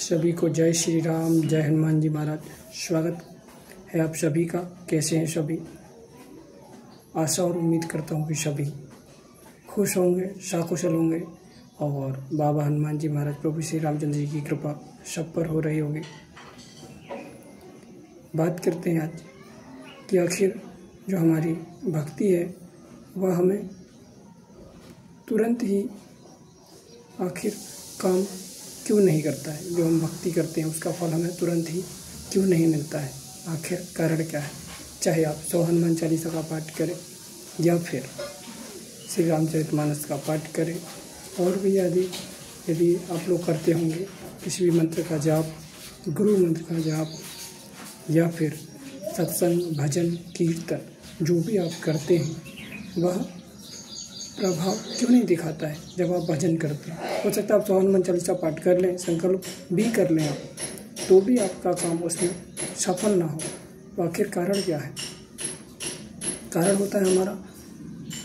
सभी को जय श्री राम, जय हनुमान जी महाराज। स्वागत है आप सभी का। कैसे हैं सभी? आशा और उम्मीद करता हूँ कि सभी खुश होंगे, सकुशल होंगे और बाबा हनुमान जी महाराज, प्रभु श्री रामचंद्र जी की कृपा सब पर हो रही होगी। बात करते हैं आज कि आखिर जो हमारी भक्ति है वह हमें तुरंत ही आखिर काम क्यों नहीं करता है। जो हम भक्ति करते हैं उसका फल हमें तुरंत ही क्यों नहीं मिलता है, आखिर कारण क्या है? चाहे आप 100 हनुमान चालीसा का पाठ करें या फिर श्री रामचरितमानस का पाठ करें और भी यदि आप लोग करते होंगे किसी भी मंत्र का जाप, गुरु मंत्र का जाप या फिर सत्संग, भजन, कीर्तन जो भी आप करते हैं वह प्रभाव क्यों नहीं दिखाता है जब आप भजन करते हैं। हो सकता है आप 100 हनुमान चालीसा पाठ कर लें, संकल्प भी कर लें आप, तो भी आपका काम उसमें सफल ना हो। तो आखिर कारण क्या है? कारण होता है हमारा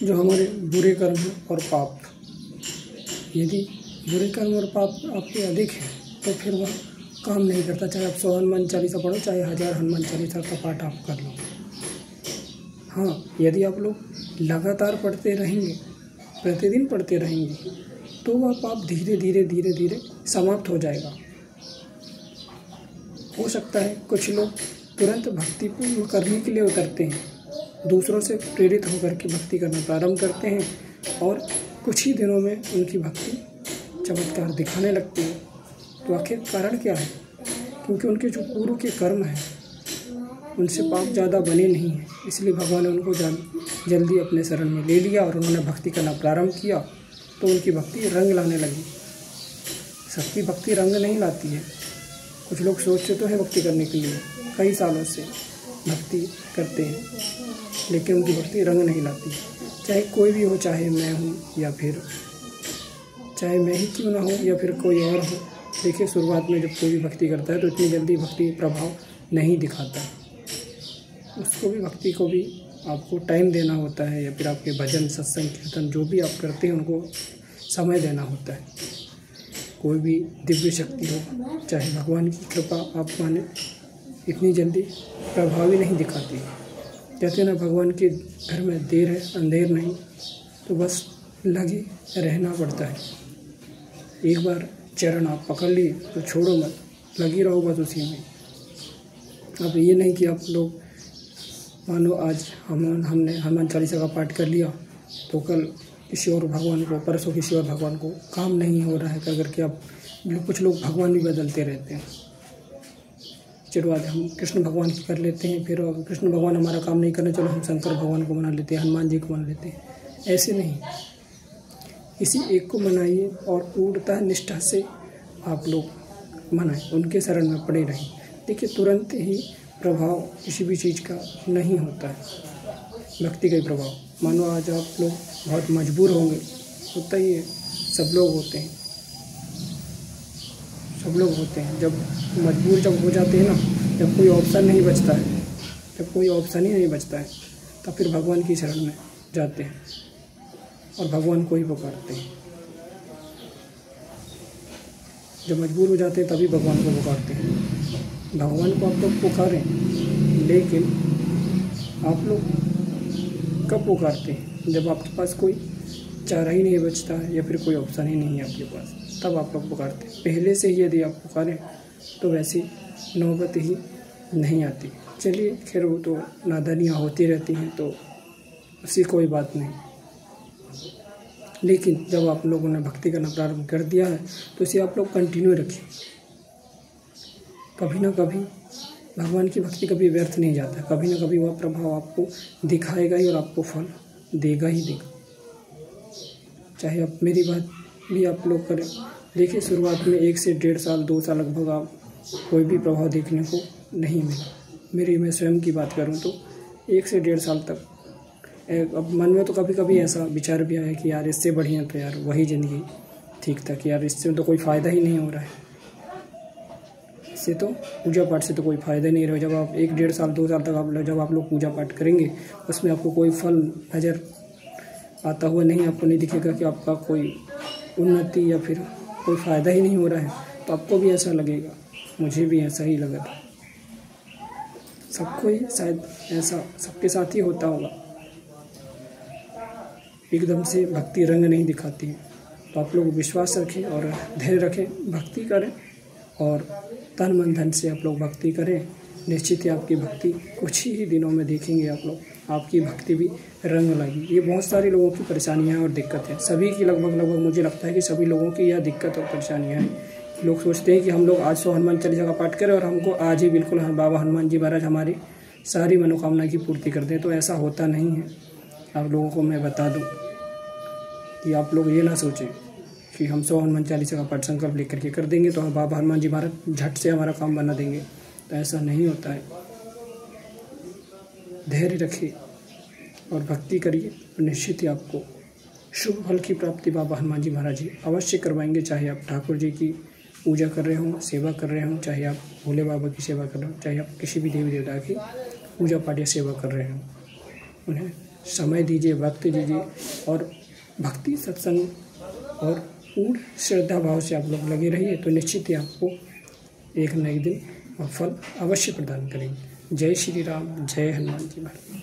जो हमारे बुरे कर्म और पाप। यदि बुरे कर्म और पाप आपके अधिक हैं तो फिर वह काम नहीं करता। चाहे आप 100 हनुमान चालीसा पढ़ो, चाहे 1000 हनुमान चालीसा का पाठ आप कर लो। हाँ, यदि आप लोग लगातार पढ़ते रहेंगे, प्रतिदिन पढ़ते रहेंगे, तो वह पाप धीरे धीरे समाप्त हो जाएगा। हो सकता है कुछ लोग तुरंत भक्ति पूर्ण करने के लिए उतरते हैं, दूसरों से प्रेरित होकर के भक्ति करना प्रारंभ करते हैं और कुछ ही दिनों में उनकी भक्ति चमत्कार दिखाने लगती है। तो आखिर कारण क्या है? क्योंकि उनके जो पूर्व के कर्म हैं उनसे पाप ज़्यादा बने नहीं हैं, इसलिए भगवान ने उनको जल्दी अपने शरण में ले लिया और उन्होंने भक्ति करना प्रारंभ किया तो उनकी भक्ति रंग लाने लगी। सबकी भक्ति रंग नहीं लाती है। कुछ लोग सोचते तो हैं भक्ति करने के लिए, कई सालों से भक्ति करते हैं, लेकिन उनकी भक्ति रंग नहीं लाती। चाहे कोई भी हो, चाहे मैं हूँ या फिर चाहे मैं ही क्यों ना हो या फिर कोई और हो। देखिए, शुरुआत में जब कोई भी भक्ति करता है तो इतनी जल्दी भक्ति प्रभाव नहीं दिखाता है। उसको भी, भक्ति को भी आपको टाइम देना होता है, या फिर आपके भजन, सत्संग, कीर्तन जो भी आप करते हैं उनको समय देना होता है। कोई भी दिव्य शक्ति हो, चाहे भगवान की कृपा आप माने, इतनी जल्दी प्रभावी नहीं दिखाती। कहते ना, भगवान के घर में देर है अंधेर नहीं, तो बस लगे रहना पड़ता है। एक बार चरण आप पकड़ लिए तो छोड़ो मत, लगी रहो बस उसी में। अब ये नहीं कि आप लोग मानो आज हमने हनुमान चालीसा का पाठ कर लिया तो कल किसी और भगवान को, परसों किसी और भगवान को काम नहीं हो रहा है करके आप कुछ लोग भगवान भी बदलते रहते हैं। चलो आज हम कृष्ण भगवान की कर लेते हैं, फिर कृष्ण भगवान हमारा काम नहीं करने, चलो हम शंकर भगवान को मना लेते हैं, हनुमान जी को मना लेते हैं। ऐसे नहीं, किसी एक को मनाइए और पूर्णतः निष्ठा से आप लोग मनाएं, उनके शरण में पड़े रहें। देखिए, तुरंत ही प्रभाव किसी भी चीज़ का नहीं होता है, भक्ति का ही प्रभाव। मानो आज आप लोग बहुत मजबूर होंगे, होता ही है, सब लोग होते हैं, सब लोग होते हैं। जब मजबूर जब हो जाते हैं ना, जब कोई ऑप्शन नहीं बचता है, जब कोई ऑप्शन ही नहीं बचता है, तब फिर भगवान की शरण में जाते हैं और भगवान को ही पुकारते हैं। जब मजबूर हो जाते हैं तभी भगवान को पुकारते हैं। भगवान को आप लोग पुकारें, लेकिन आप लोग कब पुकारते हैं? जब आपके पास कोई चारा ही नहीं बचता है या फिर कोई ऑप्शन ही नहीं है आपके पास, तब आप लोग पुकारते हैं। पहले से ही यदि आप पुकारें तो वैसी नौबत ही नहीं आती। चलिए खैर, वो तो नादानियाँ होती रहती हैं, तो उसकी कोई बात नहीं। लेकिन जब आप लोगों ने भक्ति करना प्रारंभ कर दिया है तो इसे आप लोग कंटिन्यू रखिए। कभी ना कभी भगवान की भक्ति कभी व्यर्थ नहीं जाता, कभी ना कभी वह प्रभाव आपको दिखाएगा ही और आपको फल देगा ही देगा। चाहे आप मेरी बात भी आप लोग करें। देखिए, शुरुआत में 1 से 1.5 साल, 2 साल लगभग आप कोई भी प्रभाव देखने को नहीं मिला। मैं स्वयं की बात करूं तो 1 से 1.5 साल तक अब मन में तो कभी कभी ऐसा विचार भी आया कि यार इससे बढ़िया तो यार वही ज़िंदगी ठीक था, कि यार इससे तो कोई फ़ायदा ही नहीं हो रहा है, इससे तो पूजा पाठ से तो कोई फ़ायदा नहीं रहा। जब आप 1, 1.5 साल, 2 साल तक जब आप लोग पूजा पाठ करेंगे, उसमें आपको कोई फल नज़र आता हुआ नहीं, आपको नहीं दिखेगा कि आपका कोई उन्नति या फिर कोई फ़ायदा ही नहीं हो रहा है, तो आपको भी ऐसा लगेगा, मुझे भी ऐसा ही लगा था। सबको ही शायद ऐसा सबके साथ ही होता होगा। एकदम से भक्ति रंग नहीं दिखाती है। तो आप लोग विश्वास रखें और धैर्य रखें, भक्ति करें और तन मन धन से आप लोग भक्ति करें। निश्चित ही आपकी भक्ति कुछ ही दिनों में देखेंगे आप लोग, आपकी भक्ति भी रंग लाएगी। ये बहुत सारे लोगों की परेशानियां और दिक्कत है, सभी की लगभग मुझे लगता है कि सभी लोगों की यह दिक्कत और परेशानियां हैं। लोग सोचते हैं कि हम लोग आज 100 हनुमान चालीसा का पाठ करें और हमको आज ही बिल्कुल बाबा हनुमान जी महाराज हमारी सारी मनोकामना की पूर्ति कर दें। तो ऐसा होता नहीं है। आप लोगों को मैं बता दूं कि आप लोग ये ना सोचें कि हम 100 हनुमान चालीसा का पाठ संकल्प लेकर के कर देंगे तो हम बाबा हनुमान जी महाराज झट से हमारा काम बना देंगे। तो ऐसा नहीं होता है। धैर्य रखिए और भक्ति करिए, निश्चित ही आपको शुभ फल की प्राप्ति बाबा हनुमान जी महाराज जी अवश्य करवाएंगे। चाहे आप ठाकुर जी की पूजा कर रहे हों, सेवा कर रहे हों, चाहे आप भोले बाबा की सेवा कर रहे हों, चाहे आप किसी भी देवी देवता की पूजा पाठ या सेवा कर रहे हों, उन्हें समय दीजिए, वक्त दीजिए और भक्ति सत्संग और पूर्ण श्रद्धा भाव से आप लोग लगे रहिए। तो निश्चित ही आपको एक न एक दिन फल अवश्य प्रदान करेंगे। जय श्री राम, जय हनुमान जी महाराज।